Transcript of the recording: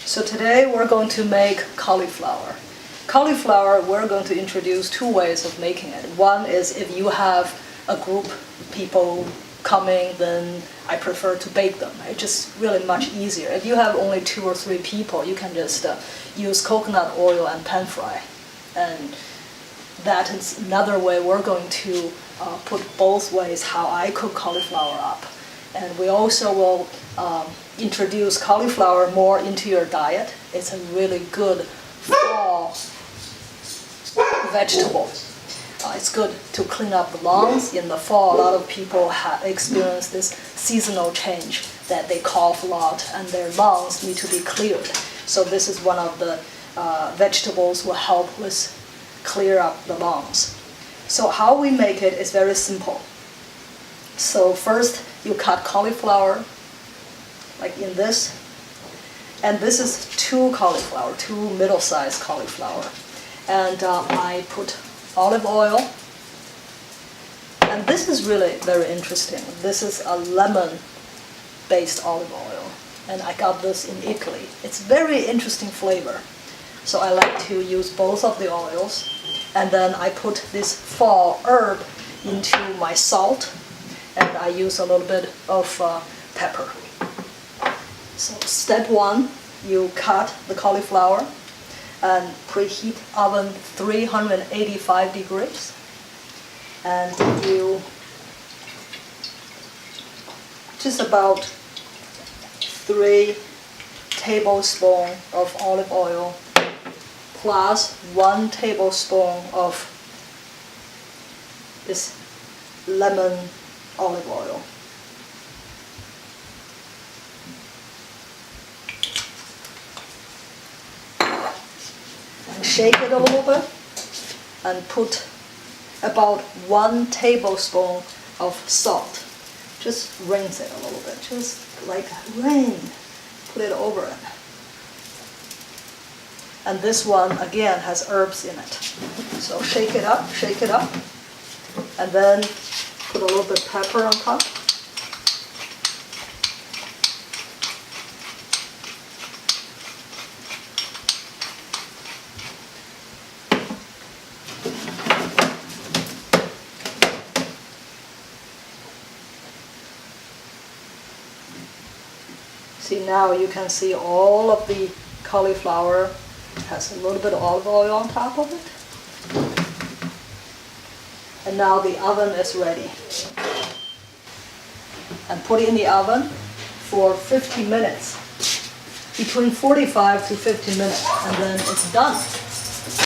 So today we're going to make cauliflower. Cauliflower, we're going to introduce two ways of making it. One is if you have a group of people coming, then I prefer to bake them. It's just really much easier. If you have only 2 or 3 people, you can just use coconut oil and pan fry. And that is another way we're going to put both ways how I cook cauliflower up. And we also will introduce cauliflower more into your diet. It's a really good fall vegetable. It's good to clean up the lungs. In the fall, a lot of people have experienced this seasonal change that they cough a lot and their lungs need to be cleared. So this is one of the vegetables will help with clear up the lungs. So how we make it is very simple. So first you cut cauliflower like in this, and this is 2 cauliflower, 2 middle-sized cauliflower, and I put olive oil, and this is really very interesting. This is a lemon-based olive oil, and I got this in Italy. It's very interesting flavor, so I like to use both of the oils, and then I put this fall herb into my salt, and I use a little bit of pepper. So step 1, you cut the cauliflower and preheat oven 385 degrees, and you just about 3 tablespoons of olive oil plus 1 tablespoon of this lemon olive oil. And shake it a little bit and put about 1 tablespoon of salt. Just rinse it a little bit, just like rain. Put it over it. And this one again has herbs in it. So shake it up, and then put a little bit of pepper on top. See, now you can see all of the cauliflower has a little bit of olive oil on top of it. And now the oven is ready. And put it in the oven for 50 minutes. Between 45 to 50 minutes, and then it's done.